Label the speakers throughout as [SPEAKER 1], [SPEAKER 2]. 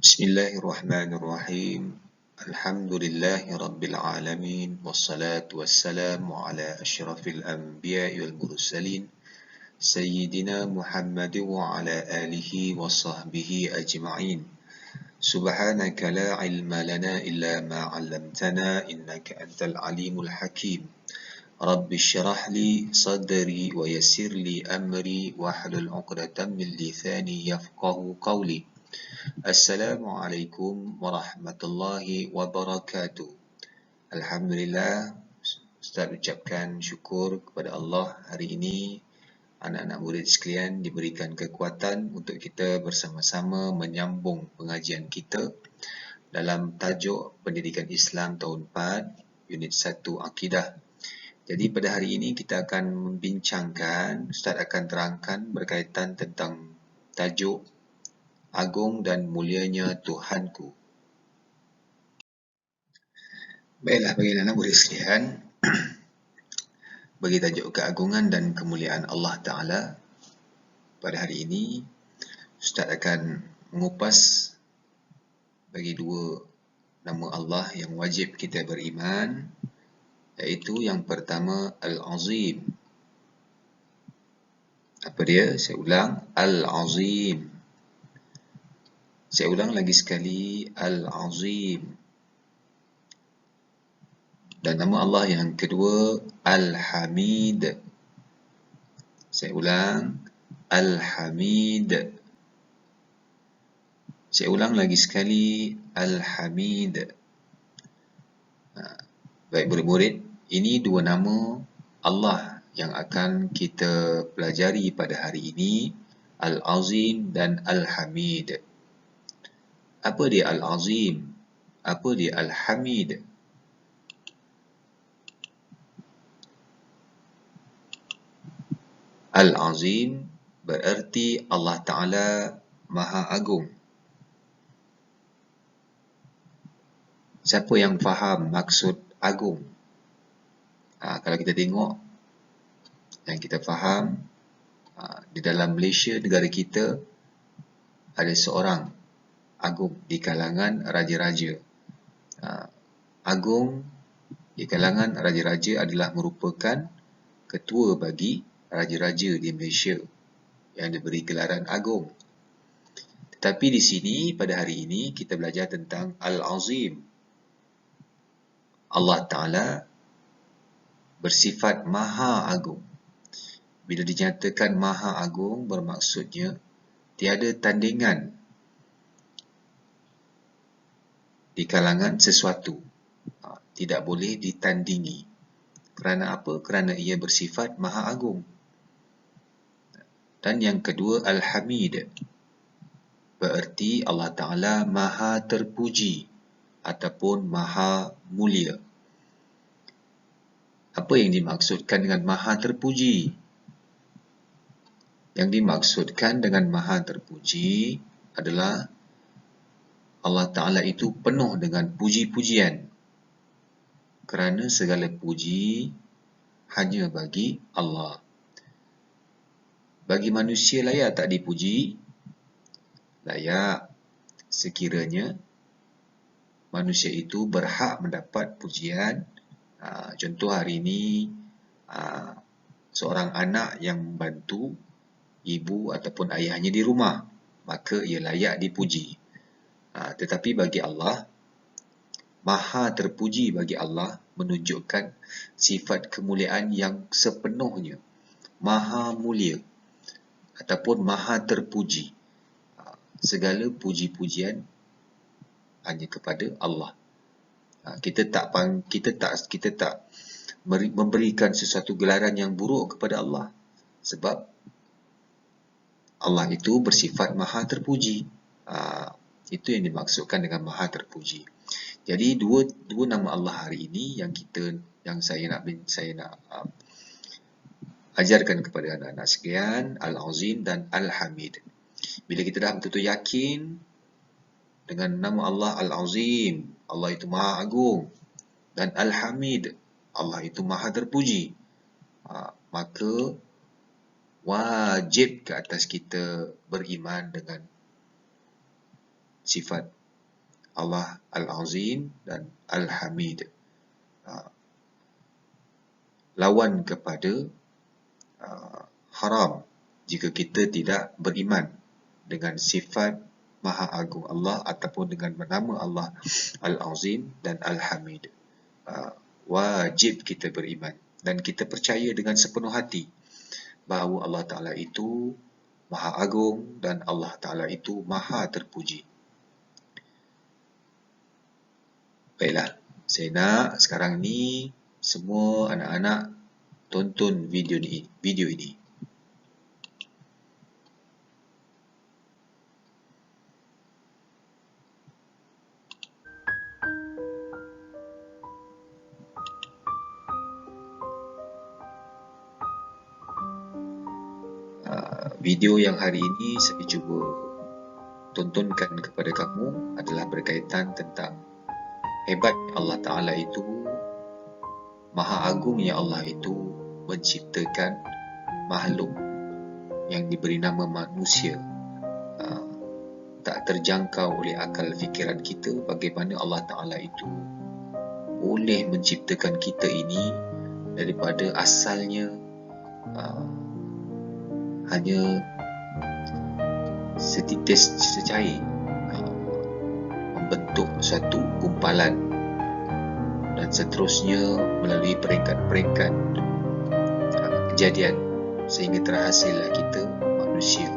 [SPEAKER 1] Bismillahirrahmanirrahim. Alhamdulillahi rabbil alamin wassalatu wassalamu ala asyrafil anbiya'i wal mursalin sayyidina Muhammad wa ala alihi wa sahbihi ajma'in. Subhanaka la ilma lana illa ma 'allamtana innaka antal alimul hakim. Rabbi shrah li sadri wa yassir li amri wahlul 'uqdatam min lisani yafqahu qawli. Assalamualaikum warahmatullahi wabarakatuh. Alhamdulillah, Ustaz ucapkan syukur kepada Allah hari ini anak-anak murid sekalian diberikan kekuatan untuk kita bersama-sama menyambung pengajian kita dalam tajuk Pendidikan Islam tahun 4, unit 1 Akidah. Jadi pada hari ini kita akan membincangkan, Ustaz akan terangkan berkaitan tentang tajuk Agung dan mulianya Tuhanku. Baiklah, bagi anak murid sekalian, bagi tajuk keagungan dan kemuliaan Allah Ta'ala, pada hari ini Ustaz akan mengupas bagi dua nama Allah yang wajib kita beriman, iaitu yang pertama Al-Azim. Apa dia? Saya ulang, Al-Azim. Saya ulang lagi sekali, Al-Azim. Dan nama Allah yang kedua, Al-Hamid. Saya ulang, Al-Hamid. Saya ulang lagi sekali, Al-Hamid. Baik murid-murid, ini dua nama Allah yang akan kita pelajari pada hari ini, Al-Azim dan Al-Hamid. Apa dia Al-Azim? Apa dia Al-Hamid? Al-Azim bererti Allah Ta'ala Maha Agung. Siapa yang faham maksud agung? Kalau kita tengok, yang kita faham, di dalam Malaysia, negara kita, ada seorang agung di kalangan raja-raja. Agung di kalangan raja-raja adalah merupakan ketua bagi raja-raja di Malaysia yang diberi gelaran agung. Tetapi di sini pada hari ini kita belajar tentang Al-Azim. Allah Ta'ala bersifat Maha Agung. Bila dinyatakan Maha Agung, bermaksudnya tiada tandingan di kalangan sesuatu. Tidak boleh ditandingi. Kerana apa? Kerana ia bersifat Maha Agung. Dan yang kedua, Al-Hamid. Bererti Allah Ta'ala Maha Terpuji ataupun Maha Mulia. Apa yang dimaksudkan dengan Maha Terpuji? Yang dimaksudkan dengan Maha Terpuji adalah Allah Ta'ala itu penuh dengan puji-pujian. Kerana segala puji hanya bagi Allah. Bagi manusia layak tak dipuji? Layak, sekiranya manusia itu berhak mendapat pujian. Contoh hari ini, seorang anak yang membantu ibu ataupun ayahnya di rumah, maka ia layak dipuji. Tetapi bagi Allah, Maha Terpuji bagi Allah menunjukkan sifat kemuliaan yang sepenuhnya, Maha Mulia ataupun Maha Terpuji. Segala puji-pujian hanya kepada Allah. Kita tak memberikan sesuatu gelaran yang buruk kepada Allah, sebab Allah itu bersifat Maha Terpuji. Itu yang dimaksudkan dengan Maha Terpuji. Jadi dua nama Allah hari ini yang saya nak ajarkan kepada anak-anak sekalian, Al-Azim dan Al-Hamid. Bila kita dah betul-betul yakin dengan nama Allah Al-Azim, Allah itu Maha Agung, dan Al-Hamid, Allah itu Maha Terpuji, maka wajib ke atas kita beriman dengan sifat Allah Al-Azim dan Al-Hamid. Lawan kepada haram jika kita tidak beriman dengan sifat Maha Agung Allah ataupun dengan nama Allah Al-Azim dan Al-Hamid. Wajib kita beriman dan kita percaya dengan sepenuh hati bahawa Allah Ta'ala itu Maha Agung dan Allah Ta'ala itu Maha Terpuji. Baiklah, saya nak sekarang ni semua anak-anak tonton video ini. Video yang hari ini saya cuba tontonkan kepada kamu adalah berkaitan tentang hebat Allah Ta'ala itu, Maha Agungnya Allah itu menciptakan makhluk yang diberi nama manusia. Tak terjangkau oleh akal fikiran kita bagaimana Allah Ta'ala itu boleh menciptakan kita ini daripada asalnya hanya setitis secair, membentuk suatu gumpalan dan seterusnya melalui peringkat-peringkat kejadian sehingga terhasillah kita manusia.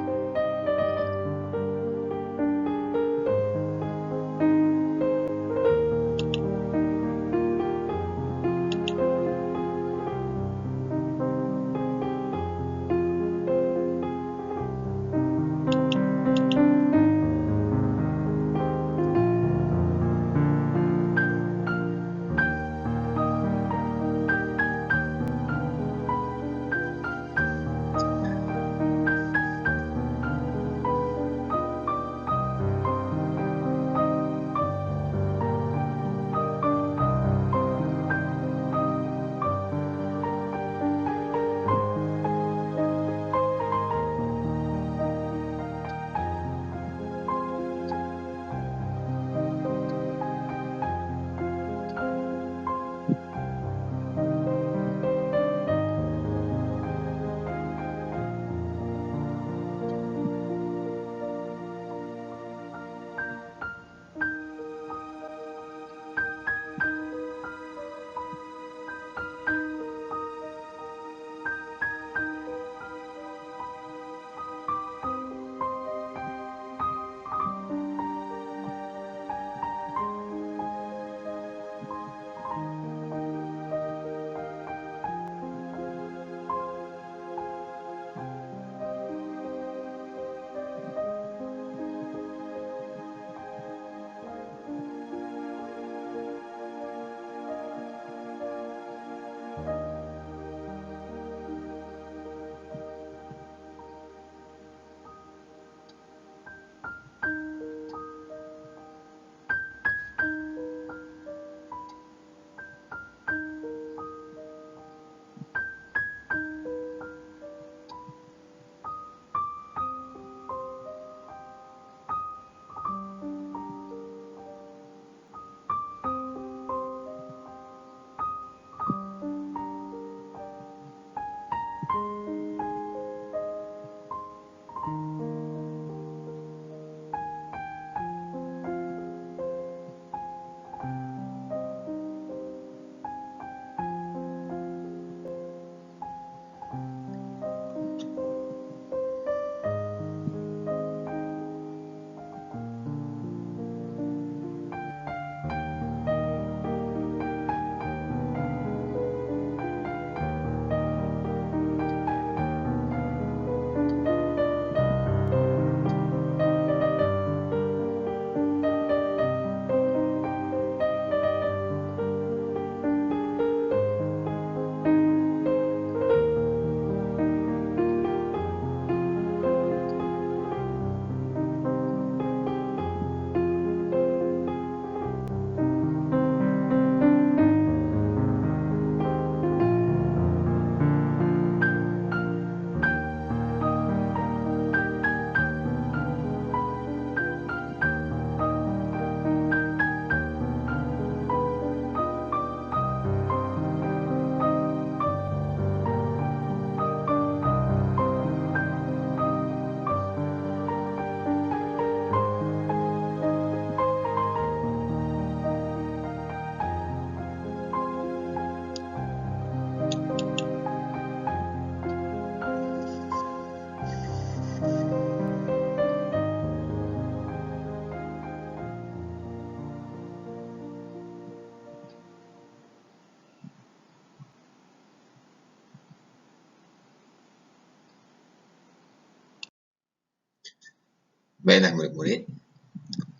[SPEAKER 1] Baiklah murid-murid,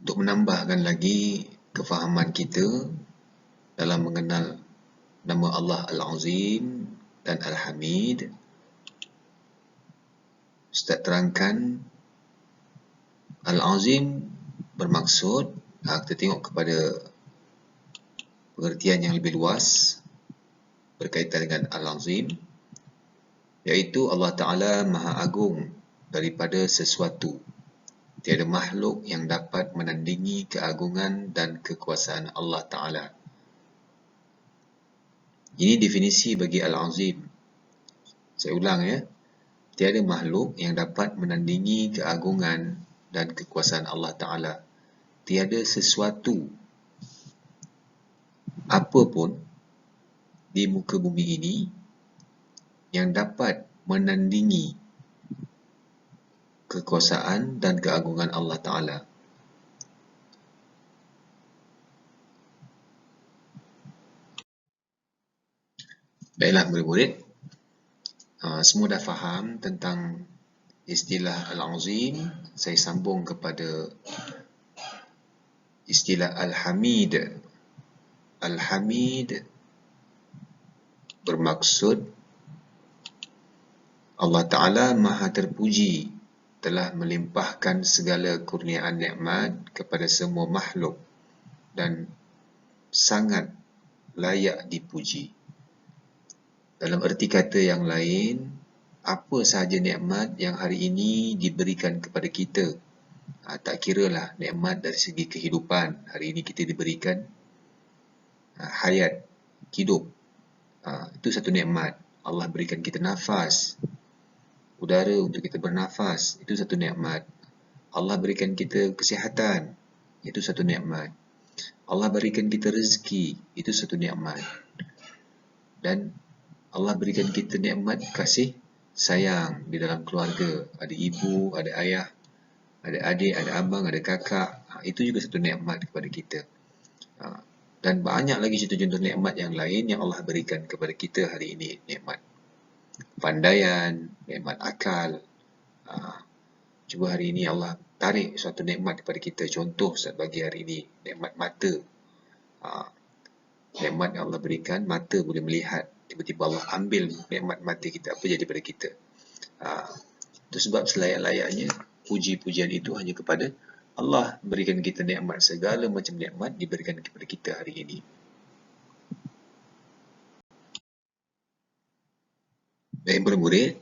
[SPEAKER 1] untuk menambahkan lagi kefahaman kita dalam mengenal nama Allah Al-Azim dan Al-Hamid, Ustaz terangkan Al-Azim bermaksud, kita tengok kepada pengertian yang lebih luas berkaitan dengan Al-Azim, iaitu Allah Ta'ala Maha Agung daripada sesuatu. Tiada makhluk yang dapat menandingi keagungan dan kekuasaan Allah Ta'ala. Ini definisi bagi Al-Azim. Saya ulang ya. Tiada makhluk yang dapat menandingi keagungan dan kekuasaan Allah Ta'ala. Tiada sesuatu apapun di muka bumi ini yang dapat menandingi kekuasaan dan keagungan Allah Ta'ala. Baiklah murid-murid, semua dah faham tentang istilah Al-Azim. Saya sambung kepada istilah Al-Hamid. Al-Hamid bermaksud Allah Ta'ala Maha terpuji telah melimpahkan segala kurniaan nikmat kepada semua makhluk dan sangat layak dipuji. Dalam erti kata yang lain, apa sahaja nikmat yang hari ini diberikan kepada kita, tak kiralah nikmat dari segi kehidupan. Hari ini kita diberikan hayat, hidup, itu satu nikmat. Allah berikan kita nafas, udara untuk kita bernafas, itu satu nikmat. Allah berikan kita kesihatan, itu satu nikmat. Allah berikan kita rezeki, itu satu nikmat. Dan Allah berikan kita nikmat kasih sayang di dalam keluarga. Ada ibu, ada ayah, ada adik, ada abang, ada kakak. Itu juga satu nikmat kepada kita. Dan banyak lagi contoh-contoh nikmat yang lain yang Allah berikan kepada kita hari ini. Nikmat pandaian, nikmat akal. Cuba hari ini Allah tarik suatu nikmat kepada kita. Contoh Ustaz bagi hari ini, nikmat mata. Nikmat yang Allah berikan, mata boleh melihat. Tiba-tiba Allah ambil nikmat mata kita, apa jadi pada kita? Itu sebab selayak-layaknya puji-pujian itu hanya kepada Allah. Berikan kita nikmat, segala macam nikmat diberikan kepada kita hari ini. Baik murid-murid,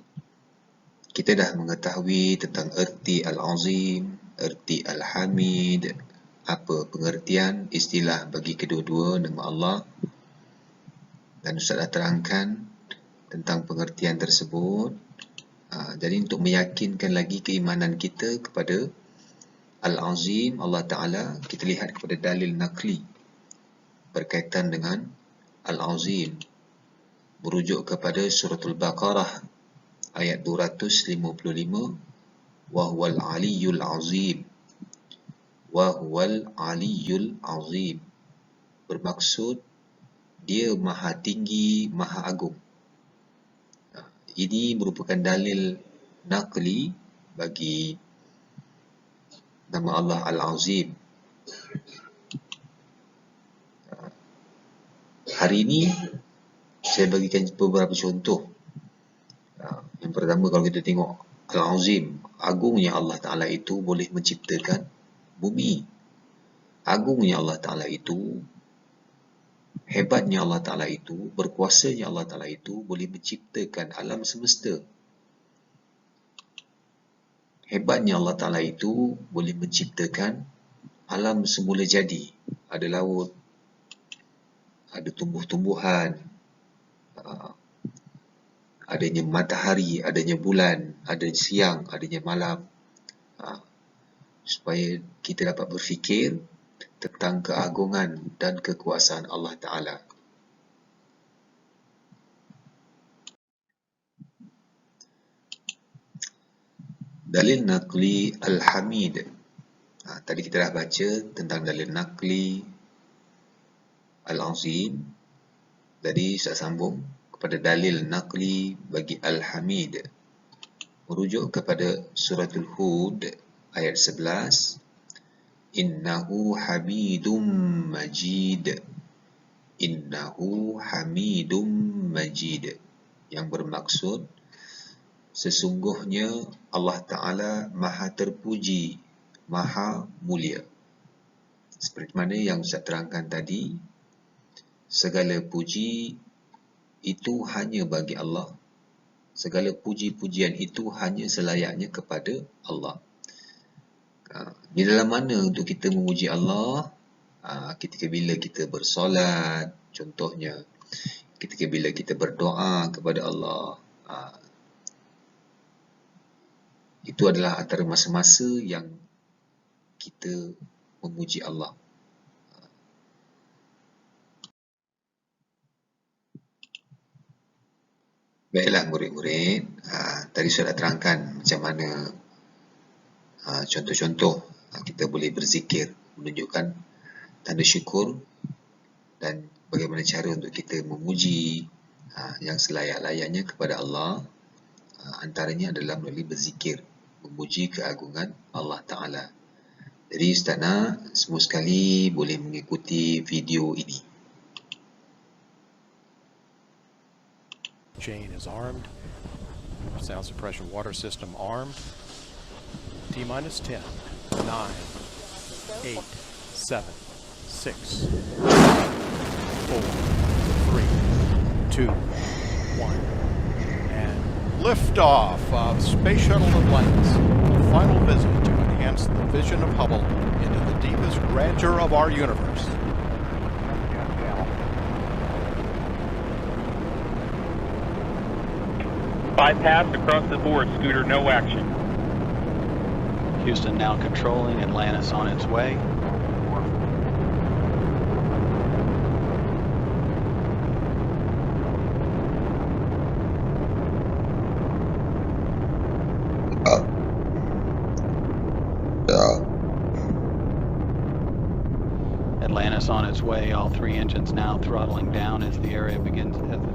[SPEAKER 1] kita dah mengetahui tentang erti Al-Azim, erti Al-Hamid, apa pengertian istilah bagi kedua-dua nama Allah. Dan Ustaz dah terangkan tentang pengertian tersebut. Jadi untuk meyakinkan lagi keimanan kita kepada Al-Azim, Allah Ta'ala, kita lihat kepada dalil naqli berkaitan dengan Al-Azim. Merujuk kepada suratul Baqarah ayat 255. Wahuwal aliyyul azim. Wahuwal aliyyul azim. Bermaksud dia maha tinggi, maha agung. Ini merupakan dalil naqli bagi nama Allah Al-Azim. Hari ini saya bagikan beberapa contoh. Yang pertama, kalau kita tengok Al-Azim, agungnya Allah Ta'ala itu boleh menciptakan bumi. Agungnya Allah Ta'ala itu, hebatnya Allah Ta'ala itu, berkuasanya Allah Ta'ala itu boleh menciptakan alam semesta. Hebatnya Allah Ta'ala itu boleh menciptakan alam semula jadi. Ada laut, ada tumbuh-tumbuhan, adanya matahari, adanya bulan, adanya siang, adanya malam. Supaya kita dapat berfikir tentang keagungan dan kekuasaan Allah Ta'ala. Dalil naqli Al-Hamid. Tadi kita dah baca tentang dalil naqli Al-Azim. Jadi saya sambung kepada dalil naqli bagi Al-Hamid. Merujuk kepada suratul Hud ayat 11, innahu hamidum majid. Innahu hamidum majid, yang bermaksud sesungguhnya Allah Ta'ala maha terpuji, maha mulia. Seperti mana yang Ustaz terangkan tadi, segala puji itu hanya bagi Allah. Segala puji-pujian itu hanya selayaknya kepada Allah. Di dalam mana untuk kita memuji Allah? Ketika bila kita bersolat, contohnya ketika bila kita berdoa kepada Allah, itu adalah antara masa-masa yang kita memuji Allah. Baiklah murid-murid, tadi saya dah terangkan macam mana contoh-contoh kita boleh berzikir, menunjukkan tanda syukur, dan bagaimana cara untuk kita memuji yang selayak-layaknya kepada Allah. Antaranya adalah melalui berzikir, memuji keagungan Allah Ta'ala. Jadi Ustaz nak semua sekali boleh mengikuti video ini.
[SPEAKER 2] Chain is armed. Sound suppression water system armed. T-minus 10, 9, 8, 7, 6, 5, 4, 3, 2, 1. And liftoff of Space Shuttle Atlantis. A final visit to enhance the vision of Hubble into the deepest grandeur of our universe.
[SPEAKER 3] Bypass across the board, Scooter, no action.
[SPEAKER 4] Houston now controlling, Atlantis on its way. Atlantis on its way, all three engines now throttling down as the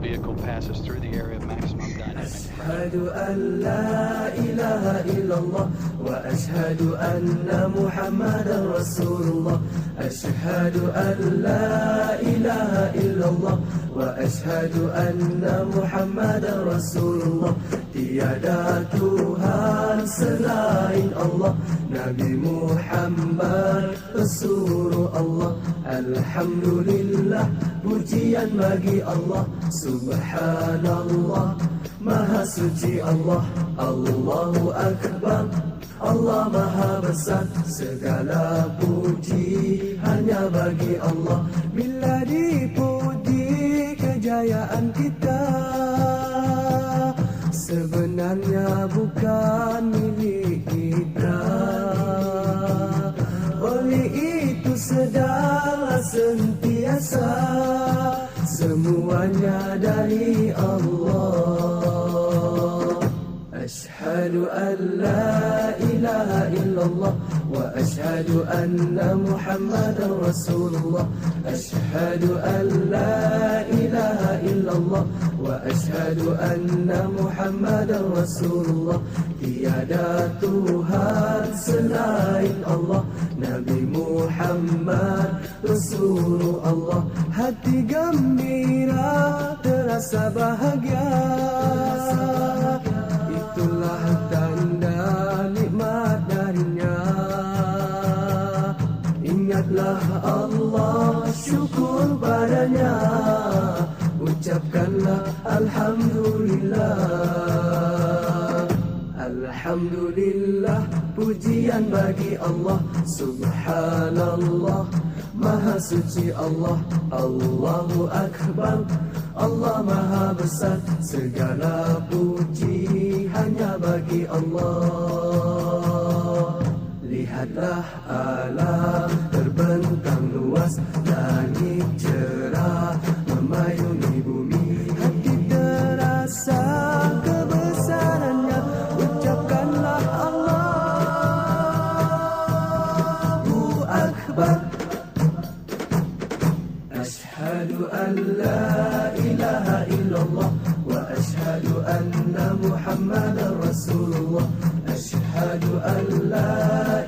[SPEAKER 4] vehicle passes through the area of maximum dynamic pressure.
[SPEAKER 5] أشهد أن لا إله إلا الله وأشهد أن محمدا رسول الله. أشهد أن لا إله إلا الله وأشهد أن محمدا رسول الله. Tiada Tuhan selain Allah, Nabi Muhammad Rasulullah Allah. Alhamdulillah, pujian bagi Allah. Subhanallah, Maha suci Allah. Allahu Akbar, Allah Maha besar. Segala puji hanya bagi Allah. Bila dipuji kejayaan kita, sebenarnya bukan milik kita. Oleh itu sedanglah sentiasa semuanya dari Allah. Ashhadu an la ilaha illallah wa ashhadu anna Muhammadan Rasulullah. Ashhadu an la ilaha illallah wa ashhadu anna Muhammadan Rasulullah. Tiada Tuhan selain Allah, Nabi Muhammad Rasulullah Allah. Hati gembira terasa bahagia, itulah tanda nikmat darinya. Ingatlah Allah, syukur padanya, ucapkanlah Alhamdulillah. Alhamdulillah, pujian bagi Allah. Subhanallah, Maha suci Allah. Allahu Akbar, Allah Maha besar. Segala puji hanya bagi Allah. Lihatlah alam terbentang luas, langit cerah memayungi bumi. Hati terasa kebesarannya, ucapkanlah Allahu Akbar. Ashhadu an la ilaha illallah wa ashhadu anna Muhammadan Rasulullah. Ashhadu an la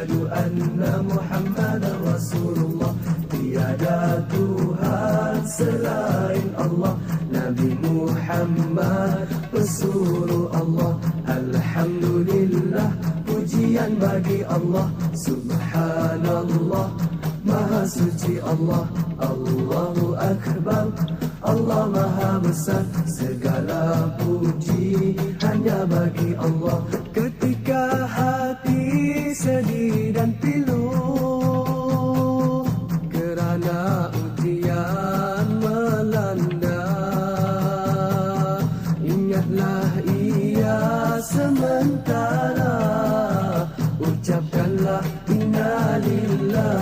[SPEAKER 5] asyhadu anna Muhammadar Rasulullah. Tiada Tuhan selain Allah, Nabi Muhammad pesuruh Allah. Alhamdulillah, pujian bagi Allah. Subhanallah, Maha suci Allah. Allahu Akbar, Allah Maha besar. Segala puji hanya bagi Allah. Ketika hati sedih dan pilu kerana ujian melanda, ingatlah ia sementara, ucapkanlah inna lillah.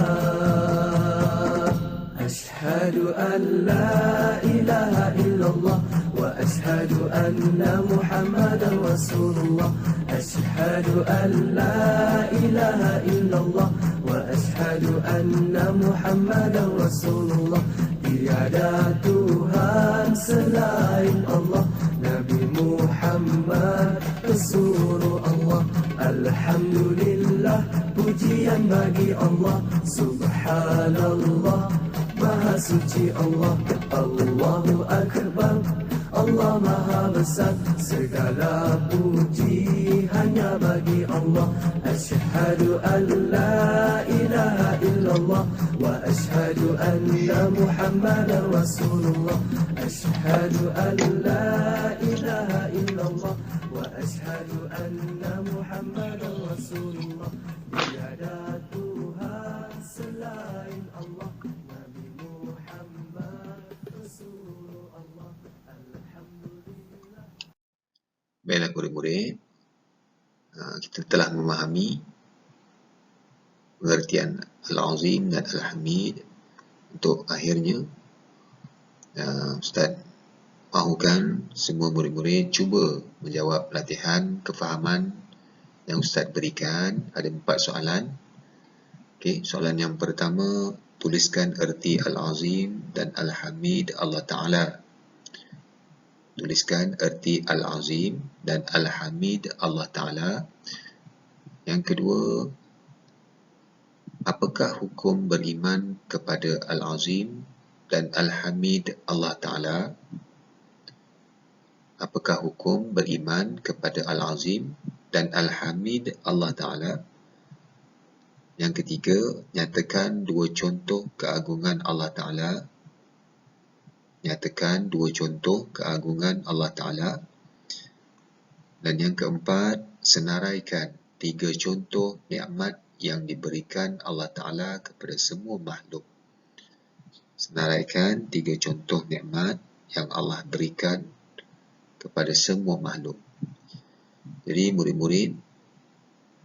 [SPEAKER 5] Ashhadu an la ilaha illallah wa ashhadu anna Muhammadar Rasulullah. Ashhadu an la ilaha illallah wa ashhadu anna Muhammadar Rasulullah. Tiada Tuhan selain Allah, Nabi Muhammad pesuruh Allah. Alhamdulillah, pujian bagi Allah. Subhanallah, Maha suci Allah. Allahu Akbar, Allah Maha besar. Segala puji hanya bagi Allah. Asyhadu an la ilaha illallah wa asyhadu anna Muhammadar Rasulullah. Asyhadu an la ilaha illallah wa asyhadu anna Muhammadar Rasulullah. Tiada Tuhan selain Allah, Nabi Muhammad pesuruh Allah. Alhamdulillah.
[SPEAKER 1] Baiklah murid-murid, kita telah memahami pengertian Al-Azim dan Al-Hamid. Untuk akhirnya, Ustaz mahukan semua murid-murid cuba menjawab latihan kefahaman yang Ustaz berikan. Ada 4 soalan. Okey, soalan yang pertama, tuliskan erti Al-Azim dan Al-Hamid Allah Ta'ala. Tuliskan erti Al-Azim dan Al-Hamid Allah Ta'ala. Yang kedua, apakah hukum beriman kepada Al-Azim dan Al-Hamid Allah Ta'ala? Apakah hukum beriman kepada Al-Azim dan Al-Hamid Allah Ta'ala? Yang ketiga, nyatakan 2 contoh keagungan Allah Ta'ala. Nyatakan 2 contoh keagungan Allah Ta'ala. Dan yang keempat, senaraikan 3 contoh nikmat yang diberikan Allah Ta'ala kepada semua makhluk. Senaraikan 3 contoh nikmat yang Allah berikan kepada semua makhluk. Jadi murid-murid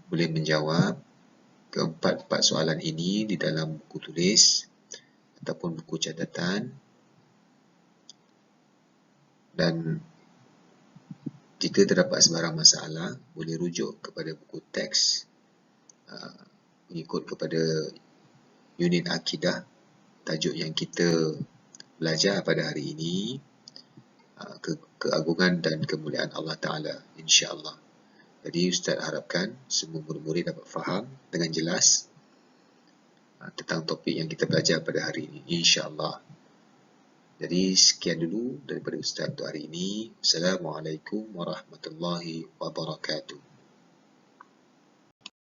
[SPEAKER 1] boleh menjawab keempat-empat soalan ini di dalam buku tulis ataupun buku catatan. Dan jika terdapat sebarang masalah, boleh rujuk kepada buku teks mengikut kepada unit akidah, tajuk yang kita belajar pada hari ini, keagungan dan kemuliaan Allah Ta'ala, insya-Allah. Jadi Ustaz harapkan semua murid-murid dapat faham dengan jelas tentang topik yang kita belajar pada hari ini, insya-Allah. Jadi sekian dulu daripada Ustaz untuk hari ini. Assalamualaikum warahmatullahi wabarakatuh.